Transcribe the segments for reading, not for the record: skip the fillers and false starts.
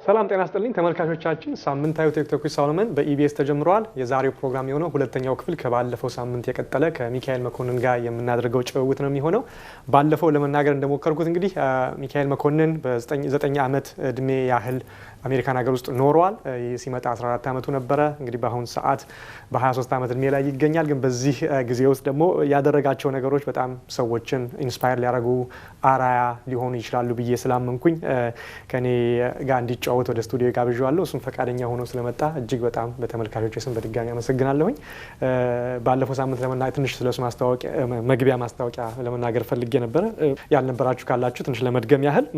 ሰላም ጤና ይስጥልኝ ተመልካቾቻችን ሳምንታዊ ቲክቶክ ሳሎመን በኢቢኤስ ተጀምሯል። የዛሬው ፕሮግራም የሆነው ሁለተኛው ክፍል ከባለፈው ሳምንት የቀጠለ ከሚካኤል መኮንን ጋር የምናደርገው ጭውውት ነው የሚሆነው። ባለፈው ለመናገር እንደሞከርኩት እንግዲህ ሚካኤል መኮንን በ9 ዓመት እድሜ ያህል አሜሪካን ሀገር ውስጥ ኖሯል። ሲመጣ 14 ዓመቱ ነበረ። እንግዲህ በአሁን ሰዓት በ23 ዓመት እድሜ ላይ ይገኛል። ግን በዚህ ጊዜ ውስጥ ደግሞ ያደረጋቸው ነገሮች በጣም ሰዎችን ኢንስፓየር ሊያደርጉ አራያ ሊሆኑ ይችላሉ ብዬ ስላመንኩኝ ከኔ ጋር እንዲጫወት ወደ ስቱዲዮ ጋብዣዋለሁ። እሱም ፈቃደኛ ሆኖ ስለመጣ እጅግ በጣም በተመልካቾች ስም በድጋሚ አመሰግናለሁኝ። ባለፈው ሳምንት ለመናገር ትንሽ ስለሱ መግቢያ ማስታወቂያ ለመናገር ፈልጌ ነበረ። ያልነበራችሁ ካላችሁ ትንሽ ለመድገም ያህል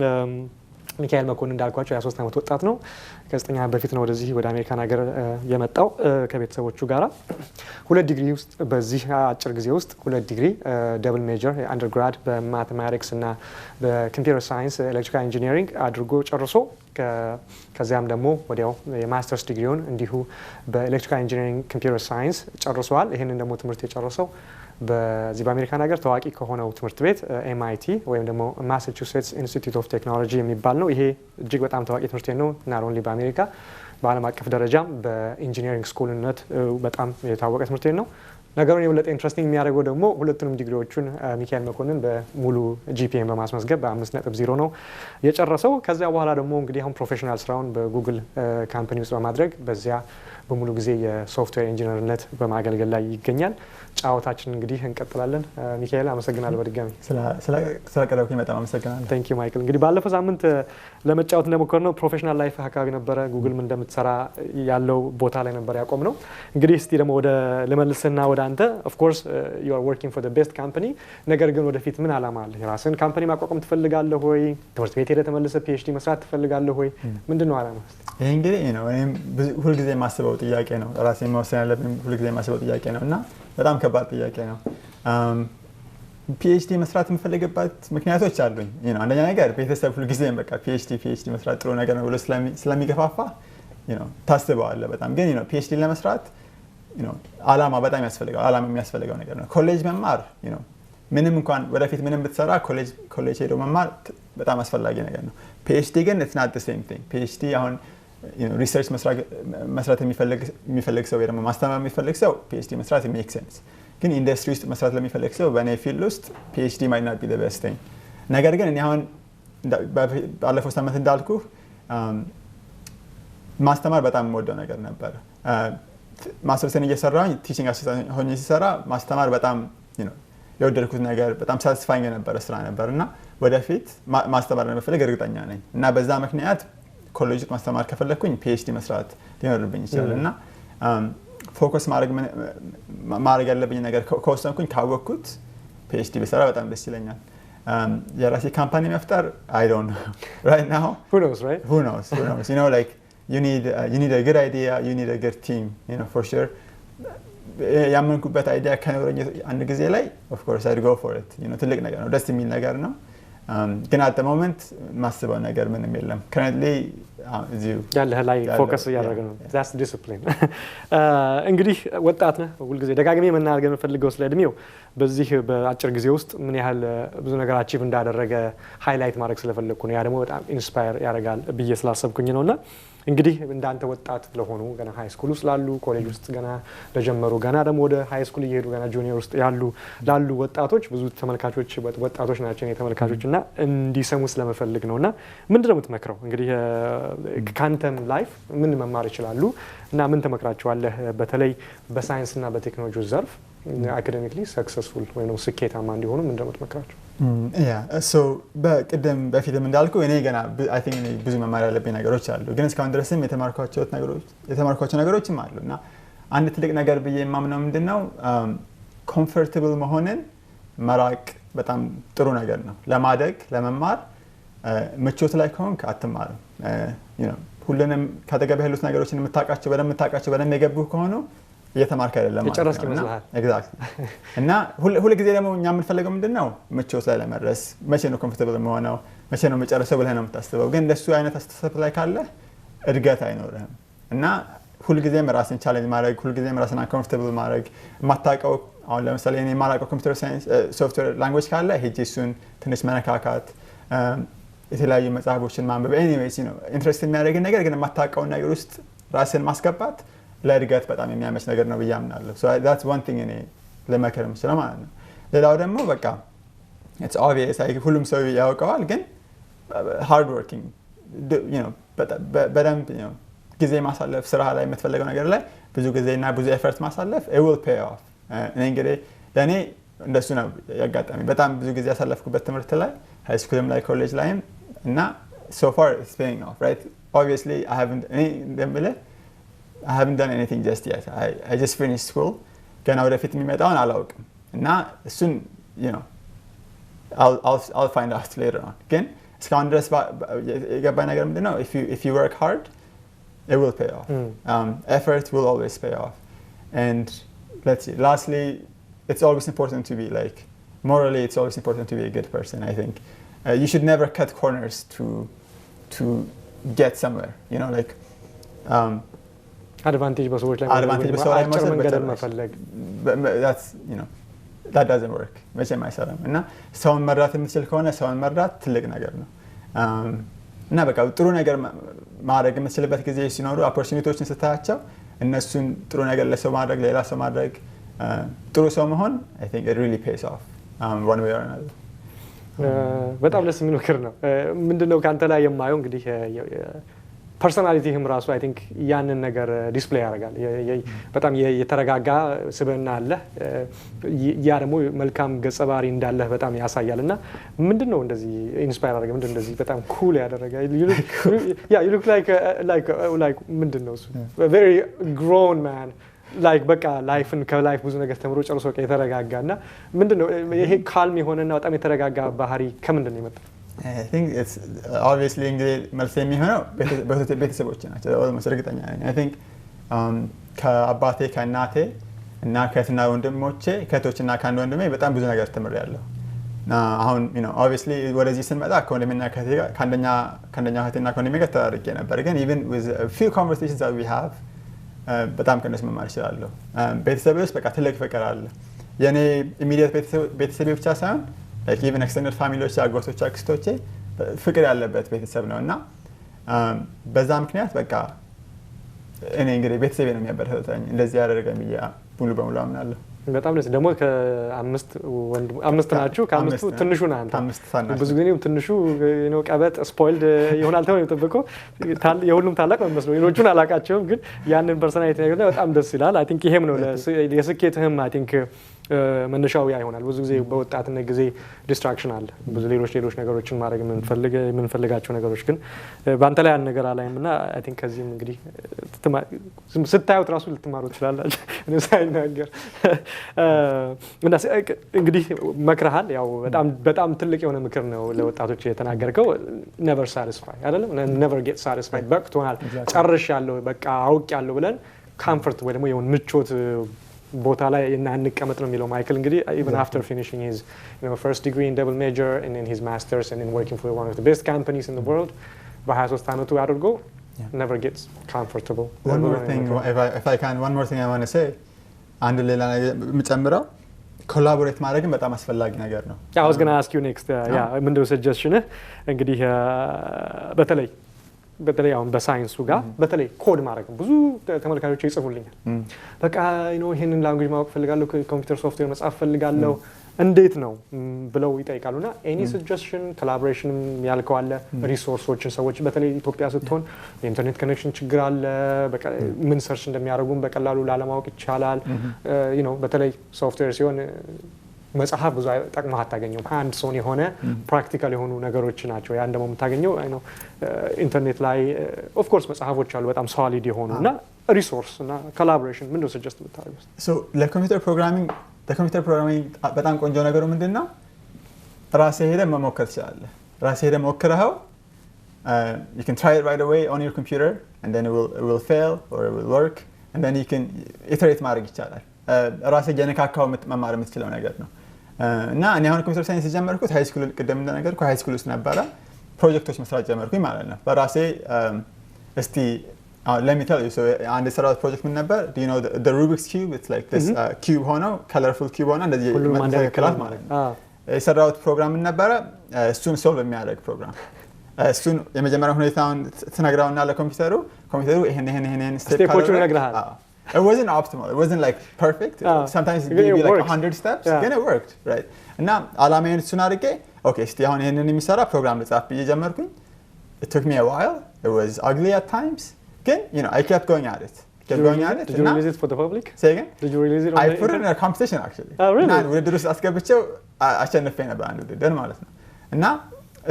ሚካኤል መኮንን እንዳልኳቸው 23 ዓመት ወጣት ነው። ከ9 ዓመት በፊት ነው ወደዚህ ወደ አሜሪካን ሀገር የመጣው ከቤተሰቦቹ ጋራ 2 ዲግሪ ውስጥ በዚህ አጭር ጊዜ ውስጥ 2 ዲግሪ ደብል ሜጀር አንደርግራድ በማቴማቲክስ እና በኮምፒውተር ሳይንስ ኤሌክትሪካል ኢንጂነሪንግ አድርጎ ጨርሶ ከዚያም ደግሞ ወዲያው የማስተርስ ዲግሪውን እንዲሁ በኤሌክትሪካል ኢንጂነሪንግ ኮምፒውተር ሳይንስ ጨርሰዋል። ይህንን ደግሞ ትምህርት የጨረሰው በዚህ በአሜሪካን ሀገር ታዋቂ ከሆነው ትምህርት ቤት ኤምአይቲ ወይም ደግሞ ማሳቹሴትስ ኢንስቲትዩት ኦፍ ቴክኖሎጂ የሚባል ነው። ይሄ እጅግ በጣም ታዋቂ ትምህርት ቤት ነው። ናት ኦንሊ በአሜሪካ በዓለም አቀፍ ደረጃም በኢንጂነሪንግ ስኩልነት በጣም የታወቀ ትምህርት ቤት ነው። ነገሩን የበለጠ ኢንትረስቲንግ የሚያደርገው ደግሞ ሁለቱንም ዲግሪዎቹን ሚካኤል መኮንን በሙሉ ጂፒኤን በማስመዝገብ በ5.0 ነው የጨረሰው። ከዚያ በኋላ ደግሞ እንግዲህ አሁን ፕሮፌሽናል ስራውን በጉግል ካምፓኒ ውስጥ በማድረግ በዚያ በሙሉ ጊዜ የሶፍትዌር ኢንጂነርነት በማገልገል ላይ ይገኛል። ጫወታችን እንግዲህ እንቀጥላለን። ሚካኤል አመሰግናለሁ በድጋሚ ስለቀረብኩኝ በጣም አመሰግናለሁ። ቴንክ ዩ ማይክል። እንግዲህ ባለፈው ሳምንት ለመጫወት እንደሞከርነው ፕሮፌሽናል ላይፍ አካባቢ ነበረ ጉግል ምን እንደምትሰራ ያለው ቦታ ላይ ነበር ያቆም ነው። እንግዲህ እስቲ ደግሞ ወደ ልመልስና ወደ አንተ ኦፍ ኮርስ ዩ አር ወርኪንግ ፎር ዘ ቤስት ካምፓኒ። ነገር ግን ወደፊት ምን አላማ አለ? የራስን ካምፓኒ ማቋቋም ትፈልጋለህ ወይ? ትምህርት ቤት ሄደህ ተመልሰህ ፒኤችዲ መስራት ትፈልጋለህ ወይ? ምንድን ነው አላማ? ይሄ እንግዲህ ነው እኔም ሁልጊዜ የማስበው ጥያቄ ነው። ራሴ መወሰን ያለብኝ ሁልጊዜ የማስበው ጥያቄ ነው እና በጣም ከባድ ጥያቄ ነው። ፒኤችዲ መስራት የምፈልግበት ምክንያቶች አሉኝ። አንደኛ ነገር ቤተሰብ ሁልጊዜ በቃ ፒኤችዲ መስራት ጥሩ ነገር ነው ብሎ ስለሚገፋፋ ታስበዋለህ በጣም። ግን ፒኤችዲ ለመስራት አላማ በጣም ያስፈልገው አላማ የሚያስፈልገው ነገር ነው። ኮሌጅ መማር ምንም እንኳን ወደፊት ምንም ብትሰራ ኮሌጅ ሄዶ መማር በጣም አስፈላጊ ነገር ነው። ፒኤችዲ ግን it's not the same thing። ፒኤችዲ አሁን ሪሰርች መስራት የሚፈልግ ሰው ወይ ደግሞ ማስተማር የሚፈልግ ሰው ፒኤችዲ መስራት ሜክ ሴንስ። ግን ኢንዱስትሪ ውስጥ መስራት ለሚፈልግ ሰው በእኔ ፊልድ ውስጥ ፒኤችዲ might not be the best thing። ነገር ግን እኔ አሁን ባለፈው ሳምንት እንዳልኩ ማስተማር በጣም የምወደው ነገር ነበር። ማስተርሴን እየሰራሁኝ ቲቺንግ አሲስታንት ሆኜ ሲሰራ ማስተማር በጣም የወደድኩት ነገር በጣም ሳቲስፋይንግ የነበረ ስራ ነበር እና ወደፊት ማስተማር እንደምፈልግ እርግጠኛ ነኝ እና በዛ ምክንያት ኮሌጅ ውስጥ ማስተማር ከፈለኩኝ ፒኤችዲ መስራት ሊኖርብኝ ይችላል እና ፎከስ ማድረግ ያለብኝ ነገር ከወሰንኩኝ ካወቅኩት ፒኤችዲ ብሰራ በጣም ደስ ይለኛል። የራሴ ካምፓኒ መፍጠር I don't know right now. Who knows, right? Who knows? Like you need a good idea, you need a good team, for sure. ያመንኩበት አይዲያ ከኖረኝ አንድ ጊዜ ላይ of course I'd go for it. ትልቅ ነገር ነው፣ ደስ የሚል ነገር ነው። ግን at the moment ማስበው ነገር ምንም የለም። currently ያለህ ላይ ፎከስ እያደረገ ነው። that's discipline። እንግዲህ ወጣት ነህ። ሁልጊዜ ደጋግሜ መናገር የምፈልገው ስለ እድሜው በዚህ በአጭር ጊዜ ውስጥ ምን ያህል ብዙ ነገር አቺቭ እንዳደረገ ሃይላይት ማድረግ ስለፈለኩ ነው። ያ ደግሞ በጣም ኢንስፓየር ያደርጋል ብዬ ስላሰብኩኝ ነውና እንግዲህ እንዳንተ ወጣት ለሆኑ ገና ሃይ ስኩል ውስጥ ላሉ ኮሌጅ ውስጥ ገና ለጀመሩ ገና ደግሞ ወደ ሃይ ስኩል እየሄዱ ገና ጁኒየር ውስጥ ላሉ ወጣቶች ብዙ ተመልካቾች ወጣቶች ናቸው ተመልካቾችና እንዲሰሙ ስለመፈልግ ነውና ምንድነው የምትመክረው? እንግዲህ ካንተም ላይፍ ምን መማር ይችላሉ እና ምን ተመክራቸዋለህ? በተለይ በሳይንስና በቴክኖሎጂ ዘርፍ አካዳሚክሊ ሰክሰስፉል ወይ ነው ስኬታማ እንዲሆኑ ምን እንደምትመክራቸው? በፊትም እንዳልኩ እኔ ገና I think ብዙ መማር ያለብኝ ነገሮች አሉ። ግን እስካሁን ድረስም የተማርኳቸው ነገሮችም አሉ እና አንድ ትልቅ ነገር ብዬ የማምነው ምንድነው ኮምፎርታብል መሆንን መራቅ በጣም ጥሩ ነገር ነው። ለማደግ ለመማር ምቾት ላይ ከሆንክ አትማርም። ሁሉንም ካጠገብ ያሉት ነገሮችን የምታውቃቸው በደንብ የገቡህ ከሆኑ እየተማርክ አይደለም ማለት ነው። ኤግዛክትሊ እና ሁሉ ጊዜ ደግሞ እኛ የምንፈልገው ምንድነው ምቾት ላይ ለመድረስ መቼ ነው ኮምፎርታብል መሆነው መቼ ነው መጨረሻው ብለህ ነው የምታስበው። ግን እንደሱ አይነት አስተሳሰብ ላይ ካለ እድገት አይኖርህም እና ሁሉ ጊዜም ራስን ቻሌንጅ ማድረግ ሁሉ ጊዜም ራስን ኮምፎርታብል ማድረግ የማታውቀው አሁን ለምሳሌ እኔ የማላውቀው ኮምፒውተር ሳይንስ ሶፍትዌር ላንጉዌጅ ካለ ሄጄ እሱን ትንሽ መነካካት የተለያዩ መጽሐፎችን ማንበብ ኤኒዌይስ ኢንትረስት የሚያደርግን ነገር ግን የማታውቀውን ነገር ውስጥ ራስን ማስገባት ለእድገት በጣም የሚያመች ነገር ነው ብዬ አምናለሁ። ሶ that's one thing እኔ ለመከር የምችለው ማለት ነው። ሌላው ደግሞ በቃ it's obvious ሁሉም ሰው ያውቀዋል ግን hard working በደንብ ጊዜ ማሳለፍ ስራ ላይ የምትፈልገው ነገር ላይ ብዙ ጊዜና ብዙ ኤፈርት ማሳለፍ it will pay off። እኔ እንግዲህ ለእኔ እንደሱ ነው ያጋጣሚ በጣም ብዙ ጊዜ ያሳለፍኩበት ትምህርት ላይ ሃይ ስኩልም ላይ ኮሌጅ ላይም እና so far it's paying off, right? Obviously I haven't done anything just yet. I just finished school. ገና ወደፊት የሚመጣውን አላውቅም እና እሱን I'll find out later on. ግን እስካሁን ድረስ የገባኝ ነገር ምንድነው if you work hard it will pay off. Effort will always pay off. And let's see, lastly, it's always important to be like morally it's always important to be a good person. I think you should never cut corners to get somewhere, like advantage በሰዎች ላይ አጭር መንገድ መፈለግ that doesn't work መቼም አይሰራም። እና ሰውን መርዳት የምትችል ከሆነ ሰውን መርዳት ትልቅ ነገር ነው። እና በቃ ጥሩ ነገር ማድረግ የምትችልበት ጊዜ ሲኖሩ ኦፖርቹኒቲዎችን ስታያቸው እነሱን ጥሩ ነገር ለሰው ማድረግ ሌላ ሰው ማድረግ ጥሩ ሰው መሆን I think it really pays off one way or another. በጣም ደስ የሚል ምክር ነው። ምንድነው ካንተ ላይ የማየው እንግዲህ ፐርሶናሊቲህም ራሱ አይ ቲንክ ያንን ነገር ዲስፕሌይ ያደርጋል። በጣም የተረጋጋ ስብዕና አለ። ያ ደግሞ መልካም ገጸ ባህሪ እንዳለህ በጣም ያሳያል። እና ምንድነው እንደዚህ ኢንስፓየር አደረገ? ምንድነው እንደዚህ በጣም ኩል ያደረገ? you look like ምንድነው እሱ very grown man like በቃ ላይፍን ከላይፍ ብዙ ነገር ተምሮ ጨርሶ የተረጋጋና ምንድነው ይሄ ካልም የሆነና በጣም የተረጋጋ ባህሪ ከምንድነው የመጣው? I think it's obviously እንግዲህ መልስ የሚሆነው ቤተሰቦች ናቸው። almost እርግጠኛ ነኝ። I think ከአባቴ ከእናቴ እና ከእህትና ወንድሞቼ ከእህቶችና ከአንድ ወንድሜ በጣም ብዙ ነገር ተምሬያለሁ። አሁን obviously ወደዚህ ስንመጣ ከወንድሜና ከእህቴ ጋር ከአንደኛ እህቴና ከወንድሜ ጋር ተራርቄ ነበር። ግን even with a few conversations that we have በጣም ከነሱ መማር እችላለሁ። ቤተሰቤ ውስጥ በቃ ትልቅ ፍቅር አለ። የኔ ኢሚዲየት ቤተሰቤ ብቻ ሳይሆን like even extended ፋሚሊዎች አጎቶች አክስቶቼ ፍቅር ያለበት ቤተሰብ ነው እና በዛ ምክንያት በቃ እኔ እንግዲህ ቤተሰቤ ነው የሚያበረታታኝ እንደዚህ ያደረገኝ ብዬ ሙሉ በሙሉ አምናለሁ። በጣም ደስ ደግሞ አምስት ናችሁ። ከአምስቱ ትንሹ ነህ አንተ። ብዙ ጊዜ ትንሹ ቀበጥ ስፖይልድ ይሆናል ተብሎ የሚጠብቀው የሁሉም ታላቅ ነው የሚመስለው። ሌሎቹን አላውቃቸውም ግን ያንን ፐርሰናሊቲ ነገር በጣም ደስ ይላል። አይ ቲንክ ይሄም ነው የስኬትህም አይ ቲንክ መነሻው ያ ይሆናል። ብዙ ጊዜ በወጣትነት ጊዜ ዲስትራክሽን አለ። ብዙ ሌሎች ነገሮችን ማድረግ የምንፈልጋቸው ነገሮች ግን በአንተ ላይ ያን ነገር አላይም እና አይ ቲንክ ከዚህም እንግዲህ ስታዩት ራሱ ልትማሩ ትችላላችሁ እኔ ሳይናገር እና እንግዲህ መክረሃል። ያው በጣም ትልቅ የሆነ ምክር ነው ለወጣቶች የተናገርከው። never satisfied አይደለም never get satisfied በቅቶናል ጨርሻለሁ በቃ አውቄያለሁ ብለን ኮምፎርት ወይ ደግሞ የሆነ ምቾት ቦታ ላይ እንቀመጥ ነው የሚለው ማይክል። እንግዲህ even after finishing his first degree in double major and then his masters and then working for one of the best companies in the world በ23 ዓመቱ አድርጎ never gets comfortable. One more thing I want to say አንድ ሌላ ነገር የምጨምረው ኮላቦሬት ማድረግን በጣም አስፈላጊ ነገር ነው። I was going to ask you next ምንድነው ሰጀሽንህ እንግዲህ በተለይ አሁን በሳይንሱ ጋር በተለይ ኮድ ማድረግ ብዙ ተመልካቾች ይጽፉልኛል። በቃ ይሄንን ላንጉዌጅ ማወቅ ፈልጋለሁ፣ ኮምፒውተር ሶፍትዌር መጻፍ ፈልጋለሁ እንዴት ነው ብለው ይጠይቃሉና ኤኒ ሰጀሽን ኮላቦሬሽን ያልከው አለ? ሪሶርሶችን ሰዎች በተለይ ኢትዮጵያ ስትሆን የኢንተርኔት ኮኔክሽን ችግር አለ። በቃ ምን ሰርች እንደሚያደርጉም በቀላሉ ላለማወቅ ይቻላል። በተለይ ሶፍትዌር ሲሆን መጽሐፍ ብዙ ጠቅመህ አታገኘውም። አንድ ሶን የሆነ ፕራክቲካል የሆኑ ነገሮች ናቸው። ያን ደግሞ የምታገኘው ኢንተርኔት ላይ ኦፍ ኮርስ መጽሐፎች አሉ በጣም ሶሊድ የሆኑና ሪሶርስ እና ኮላቦሬሽን ምንድነው ሰጀስት የምታደርጉት? ለኮምፒውተር ፕሮግራሚንግ በጣም ቆንጆ ነገሩ ምንድነው? ራስህ ሄደህ መሞከር ትችላለህ። ራስህ ሄደህ ሞክረኸው you can try it right away on your computer and then it will fail or it will work and then you can iterate ማድረግ ይቻላል። ራስህ እየነካካው መማር የምትችለው ነገር ነው። እና እኔ አሁን ኮምፒውተር ሳይንስ የጀመርኩት ሃይ ስኩል ቅድም እንደነገርኩ ሃይ ስኩል ውስጥ ነበረ። ፕሮጀክቶች መስራት ጀመርኩኝ ማለት ነው በራሴ። እስቲ let me tell you, so አንድ የሰራሁት ፕሮጀክት ምን ነበር? Do you know the Rubik's cube? It's like this cube ሆነው colorful cube ሆነው እንደዚህ መተካከላት ማለት ነው። የሰራሁት ፕሮግራም ምን ነበረ? እሱን ሶልቭ የሚያደርግ ፕሮግራም እሱን የመጀመሪያ ሁኔታውን ትነግረውና ለኮምፒውተሩ ይሄን ስቴፖቹን ይነግርሃል። It wasn't optimal. It wasn't like perfect. Sometimes it would be like 100 steps. Then it worked, right? እና አላማዬን እሱን አድርጌ ኦኬ እስቲ አሁን ይሄንን የሚሰራ ፕሮግራም ልጻፍ ብዬ ጀመርኩኝ። It took me a while. It was ugly at times. ግን I kept going at it. Did you release it for the public? Say again? Did you release it on I the put it in internet? a competition actually. Oh, really? እና ውድድር ውስጥ አስገብቼው አሸንፌ ነበር አንድ ውድድር ማለት ነው። እና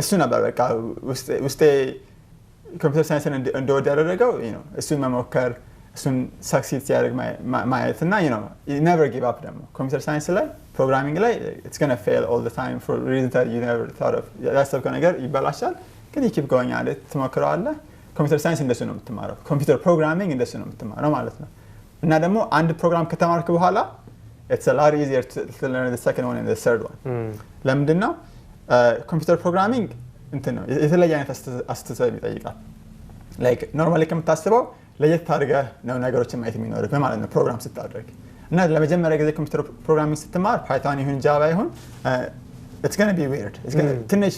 እሱ ነበር በቃ ውስጤ ኮምፒውተር ሳይንስን እንደወድ ያደረገው እሱን መሞከር እሱን ሰክሲድ ሲያደርግ ማየት እና you never give up ደግሞ ኮምፒውተር ሳይንስ ላይ ፕሮግራሚንግ ላይ it's going to fail all the time for reasons that you never thought of ያሰብከው ነገር ይበላሻል ግን you keep going at it ትሞክረዋለህ። ኮምፒውተር ሳይንስ እንደሱ ነው የምትማረው። ኮምፒውተር ፕሮግራሚንግ እንደሱ ነው የምትማረው ማለት ነው። እና ደግሞ አንድ ፕሮግራም ከተማርክ በኋላ it's a lot easier to learn the second one and the third one. ለምንድን ነው ኮምፒውተር ፕሮግራሚንግ እንትን ነው የተለየ አይነት አስተሳሰብ ይጠይቃል። ላይክ ኖርማሊ ከምታስበው ለየት አድርገህ ነው ነገሮችን ማየት የሚኖርብህ ማለት ነው ፕሮግራም ስታደርግ። እና ለመጀመሪያ ጊዜ ኮምፒውተር ፕሮግራሚንግ ስትማር ፓይቶን ይሁን ጃቫ ይሁን it's going to be weird. ትንሽ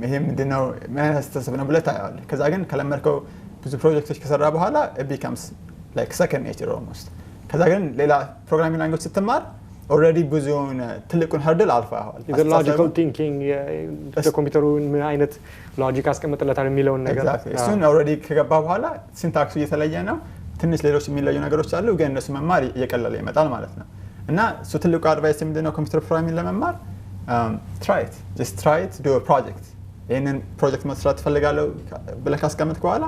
ይሄ ምንድነው ምን አይነት አስተሳሰብ ነው ብለህ ታየዋለህ። ከዛ ግን ከለመድከው ብዙ ፕሮጀክቶች ከሰራ በኋላ it becomes like second nature almost. ከዛ ግን ሌላ ፕሮግራሚንግ ላንጉዌጅ ስትማር ኦልሬዲ ብዙውን ትልቁን ሀርድል አልፈዋል። ሎጂካል ቲንኪንግ ኮምፒውተሩ ምን አይነት ሎጂክ አስቀምጥለታል የሚለውን ነገር እሱን ኦልሬዲ ከገባ በኋላ ሲንታክሱ እየተለየ ነው። ትንሽ ሌሎች የሚለዩ ነገሮች አሉ ግን እነሱ መማር እየቀለለ ይመጣል ማለት ነው። እና እሱ ትልቁ አድቫይስ ምንድነው ኮምፒውተር ፕሮግራሚንግ ለመማር try it. Just try it, do a project. ይሄንን ፕሮጀክት መስራት ፈልጋለሁ ብለህ ካስቀመጥክ በኋላ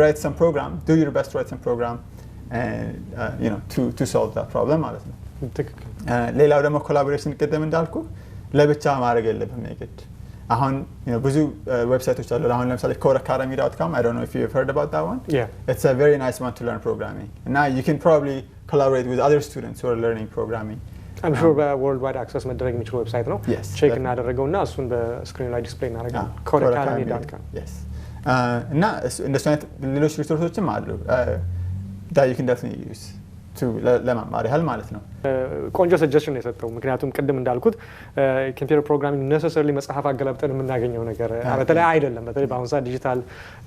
write some program, do your best write some program and to solve that problem ማለት ነው። ሌላው ደግሞ ኮላቦሬሽን ቅድም እንዳልኩ ለብቻ ማድረግ የለብህም የግድ። አሁን ብዙ ዌብሳይቶች አሉ። አሁን ለምሳሌ codeacademy.com I don't know if you've heard about that one. Yeah. It's a very nice one to learn programming. And now you can probably collaborate with other students who are learning programming. I'm sure በወርልድ አክሰስ መደረግ የሚችል ዌብሳይት ነው። ቼክ እናደረገውና እሱን በስክሪን ላይ ዲስፕሌይ እናደርጋለን። codeacademy.com. Yes. እና እንደሱ አይነት ሌሎች ሪሶርሶችም አሉ that you can definitely use to ለመማር ያህል ማለት ነው። ቆንጆ ሰጀሽን ነው የሰጠው። ምክንያቱም ቅድም እንዳልኩት ኮምፒውተር ፕሮግራሚንግ ነሰሰርሊ መጽሐፍ አገላብጠን የምናገኘው ነገር በተለይ አይደለም። በተለይ በአሁኑ ሰዓት ዲጂታል